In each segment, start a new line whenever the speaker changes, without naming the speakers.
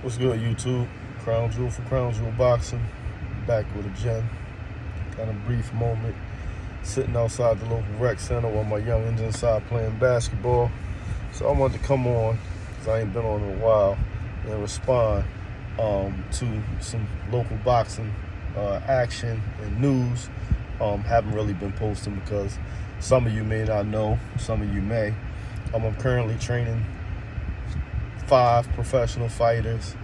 What's good, YouTube? Crown Jewel for Crown Jewel Boxing. Back with a gem. Got a brief moment sitting outside the local rec center while my youngins inside playing basketball. So I wanted to come on, because I ain't been on in a while, and respond to some local boxing action and news. Haven't really been posting because some of you may not know, some of you may. I'm currently training 5 professional fighters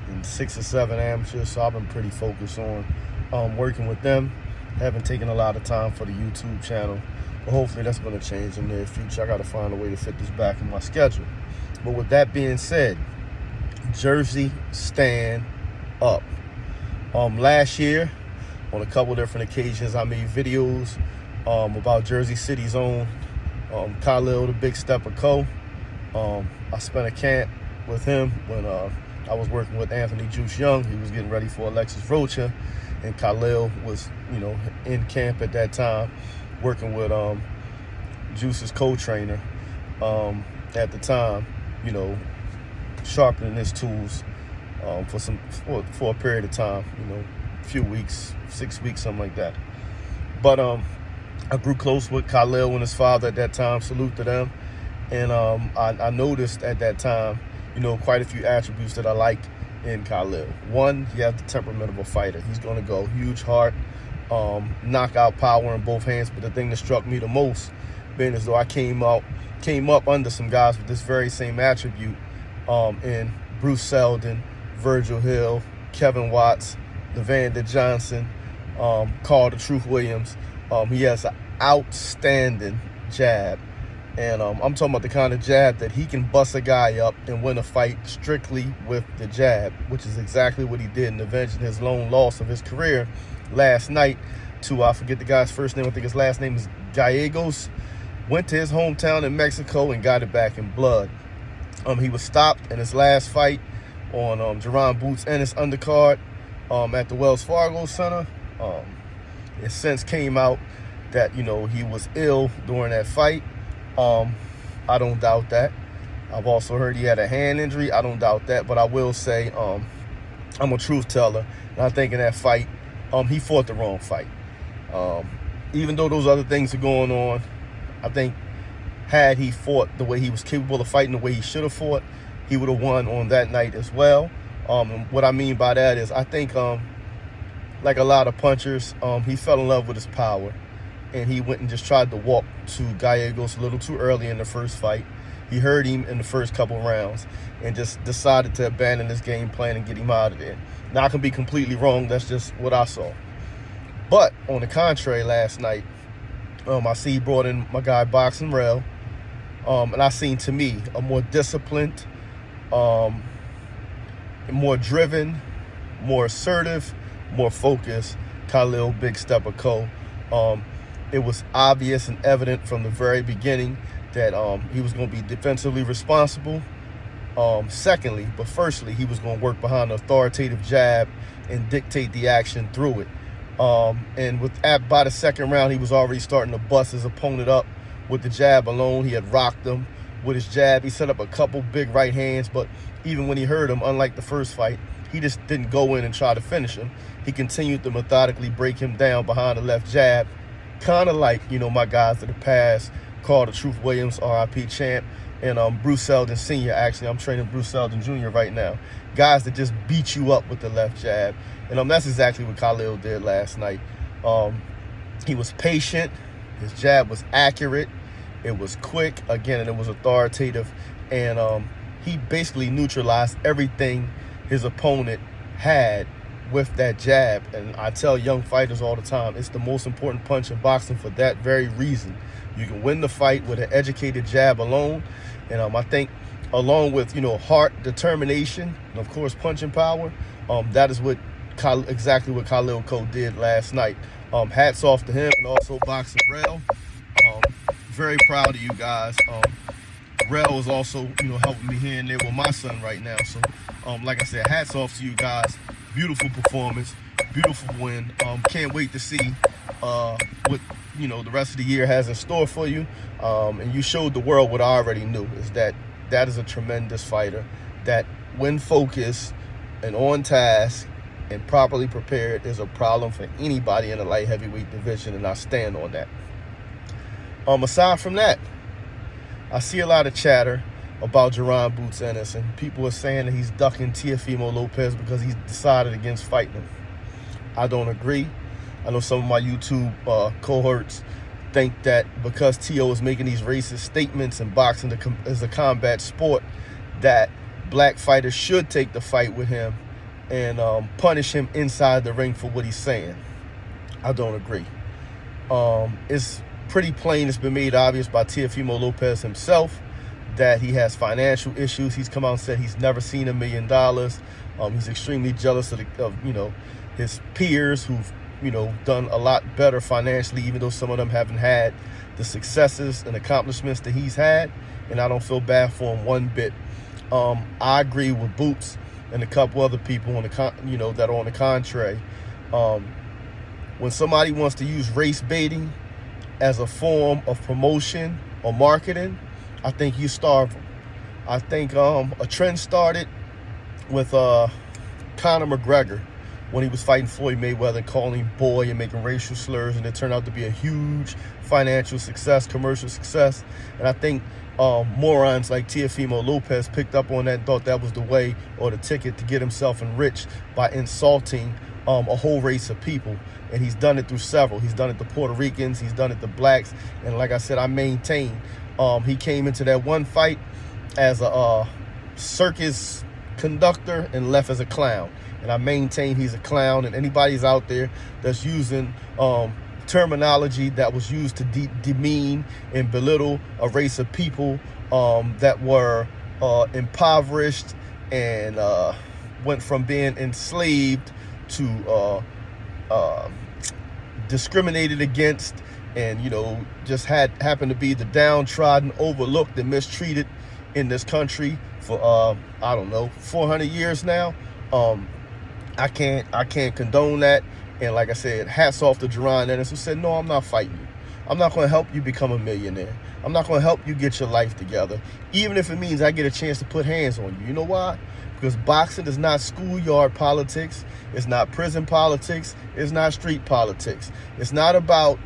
and 6 or 7 amateurs, so I've been pretty focused on working with them. Haven't taken a lot of time for the YouTube channel, but hopefully that's going to change in the near future. I got to find a way to fit this back in my schedule. But with that being said, Jersey stand up. Last year, on a couple different occasions, I made videos about Jersey City's own Khalil, the big Steppa Co. I spent a camp with him when I was working with Anthony Juice Young. He was getting ready for Alexis Rocha, and Khalil was, in camp at that time, working with Juice's co-trainer at the time, sharpening his tools for a period of time, a few weeks, 6 weeks, something like that. But I grew close with Khalil and his father at that time. Salute to them. And I noticed at that time, quite a few attributes that I liked in Khalil. One, he has the temperament of a fighter. He's going to go huge heart, knockout power in both hands. But the thing that struck me the most, being as though I came up under some guys with this very same attribute, in Bruce Seldon, Virgil Hill, Kevin Watts, Levander Johnson, Carl the Truth Williams. He has an outstanding jab. And I'm talking about the kind of jab that he can bust a guy up and win a fight strictly with the jab, which is exactly what he did in avenging his lone loss of his career last night to, I forget the guy's first name, I think his last name is Gallegos. Went to his hometown in Mexico and got it back in blood. He was stopped in his last fight on Jerron Boots and his undercard at the Wells Fargo Center. It since came out that, he was ill during that fight. I don't doubt that. I've also heard he had a hand injury. I don't doubt that, but I will say I'm a truth teller, and I think in that fight, he fought the wrong fight. Even though those other things are going on, I think had he fought the way he was capable of fighting, the way he should have fought, he would have won on that night as well. And what I mean by that is I think, like a lot of punchers, he fell in love with his power. And he went and just tried to walk to Gallegos a little too early in the first fight. He hurt him in the first couple rounds and just decided to abandon his game plan and get him out of there. Now, I can be completely wrong. That's just what I saw. But on the contrary, last night, I see he brought in my guy Boxing Rail. And I seen, to me, a more disciplined, more driven, more assertive, more focused Khalil Big Steppa Co. It was obvious and evident from the very beginning that he was going to be defensively responsible. Secondly, but firstly, he was going to work behind an authoritative jab and dictate the action through it. And by the second round, he was already starting to bust his opponent up with the jab alone. He had rocked him with his jab. He set up a couple big right hands, but even when he hurt him, unlike the first fight, he just didn't go in and try to finish him. He continued to methodically break him down behind the left jab, kind of like, my guys of the past, Carl the Truth Williams, RIP champ, and Bruce Seldon Sr. Actually, I'm training Bruce Seldon Jr. right now. Guys that just beat you up with the left jab. And that's exactly what Khalil did last night. He was patient. His jab was accurate. It was quick, again, and it was authoritative. And he basically neutralized everything his opponent had with that jab. And I tell young fighters all the time, it's the most important punch in boxing for that very reason. You can win the fight with an educated jab alone. And I think along with, heart, determination, and of course punching power, that is exactly what Khalil Co did last night. Hats off to him and also Boxing Rail. Very proud of you guys. Rel is also, helping me here and there with my son right now. So, like I said, hats off to you guys. Beautiful performance, beautiful win. Can't wait to see what the rest of the year has in store for you. And you showed the world what I already knew, is that is a tremendous fighter that, when focused, and on task and properly prepared is a problem for anybody in the light heavyweight division, and I stand on that. Aside from that, I see a lot of chatter about Jaron Boots Ennis, and people are saying that he's ducking Teofimo Lopez because he's decided against fighting him. I don't agree. I know some of my YouTube cohorts think that because T.O. is making these racist statements and boxing is a combat sport, that black fighters should take the fight with him and punish him inside the ring for what he's saying. I don't agree. It's pretty plain, it's been made obvious by Teofimo Lopez himself that he has financial issues. He's come out and said he's never seen $1 million. He's extremely jealous of his peers who've done a lot better financially, even though some of them haven't had the successes and accomplishments that he's had, and I don't feel bad for him one bit. I agree with Boots and a couple other people on the that are on the contrary. When somebody wants to use race baiting as a form of promotion or marketing, I think you starve them. I think a trend started with Conor McGregor when he was fighting Floyd Mayweather and calling him boy and making racial slurs, and it turned out to be a huge financial success, commercial success. And I think morons like Teofimo Lopez picked up on that and thought that was the way or the ticket to get himself enriched by insulting a whole race of people. And he's done it through several. He's done it to Puerto Ricans, he's done it to blacks, and like I said, I maintain he came into that one fight as a circus conductor and left as a clown. And I maintain he's a clown, and anybody's out there that's using terminology that was used to demean and belittle a race of people that were impoverished and went from being enslaved to discriminated against, and just happened to be the downtrodden, overlooked, and mistreated in this country for I don't know, 400 years now. I can't condone that. And like I said, hats off to Jaron Ennis, who said, no, I'm not fighting you. I'm not going to help you become a millionaire. I'm not going to help you get your life together, even if it means I get a chance to put hands on you. You know why? Because boxing is not schoolyard politics. It's not prison politics. It's not street politics. It's not about,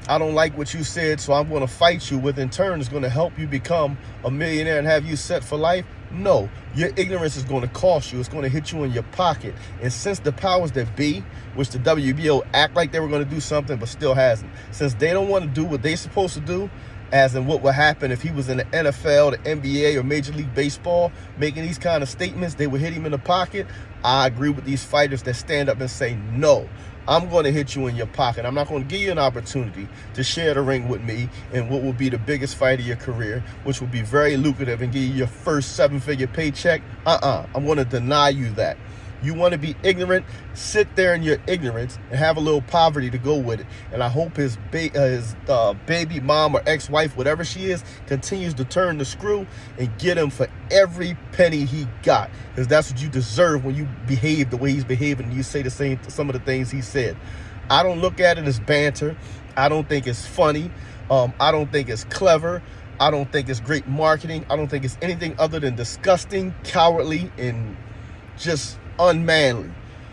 I don't like what you said, so I'm going to fight you, with in turn is going to help you become a millionaire and have you set for life. No, your ignorance is going to cost you. It's going to hit you in your pocket. And since the powers that be, which the WBO act like they were going to do something but still hasn't, since they don't want to do what they're supposed to do, as in what would happen if he was in the NFL, the NBA, or Major League Baseball making these kind of statements, they would hit him in the pocket. I agree with these fighters that stand up and say, no, I'm going to hit you in your pocket. I'm not going to give you an opportunity to share the ring with me in what will be the biggest fight of your career, which will be very lucrative and give you your first 7-figure paycheck. I'm going to deny you that. You want to be ignorant? Sit there in your ignorance and have a little poverty to go with it. And I hope his baby mom or ex-wife, whatever she is, continues to turn the screw and get him for every penny he got. Because that's what you deserve when you behave the way he's behaving and you say some of the things he said. I don't look at it as banter. I don't think it's funny. I don't think it's clever. I don't think it's great marketing. I don't think it's anything other than disgusting, cowardly, and just unmanly.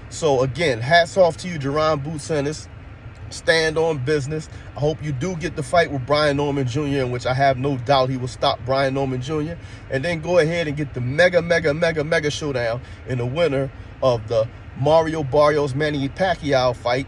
So again, hats off to you, Jaron Boots Ennis. Stand on business. I hope you do get the fight with Brian Norman Jr., in which I have no doubt he will stop Brian Norman Jr. And then go ahead and get the mega showdown in the winner of the Mario Barrios Manny Pacquiao fight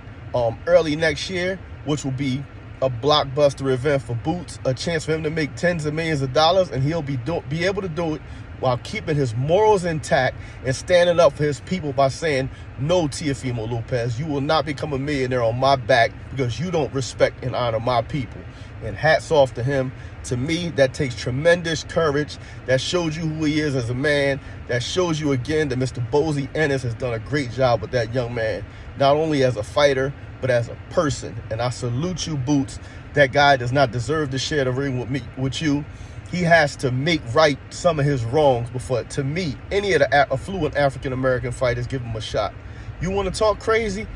early next year, which will be a blockbuster event for Boots, a chance for him to make tens of millions of dollars, and he'll be able to do it while keeping his morals intact and standing up for his people by saying, no, Teofimo Lopez, you will not become a millionaire on my back because you don't respect and honor my people. And hats off to him. To me, that takes tremendous courage. That shows you who he is as a man. That shows you again that Mr. Bozy Ennis has done a great job with that young man, not only as a fighter, but as a person. And I salute you, Boots. That guy does not deserve to share the ring with you. He has to make right some of his wrongs before, to me, any of the affluent African-American fighters give him a shot. You want to talk crazy?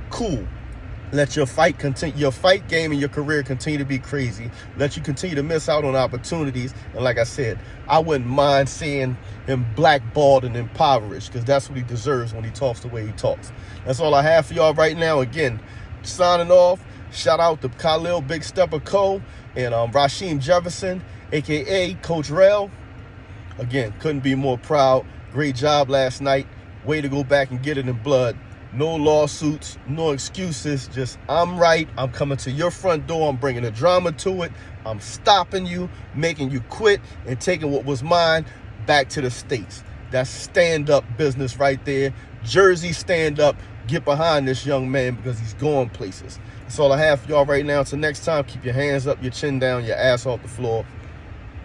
Cool. Let your fight game and your career continue to be crazy. Let you continue to miss out on opportunities. And like I said, I wouldn't mind seeing him blackballed and impoverished, because that's what he deserves when he talks the way he talks. That's all I have for y'all right now. Again, signing off. Shout out to Khalil, Big Steppa Co. and Rasheem Jefferson, a.k.a. Coach Rel. Again, couldn't be more proud. Great job last night. Way to go back and get it in blood. No lawsuits, no excuses. Just, I'm right. I'm coming to your front door. I'm bringing the drama to it. I'm stopping you, making you quit, and taking what was mine back to the States. That's stand-up business right there. Jersey, stand up. Get behind this young man, because he's going places. That's all I have for y'all right now. Until next time, keep your hands up, your chin down, your ass off the floor.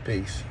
Peace.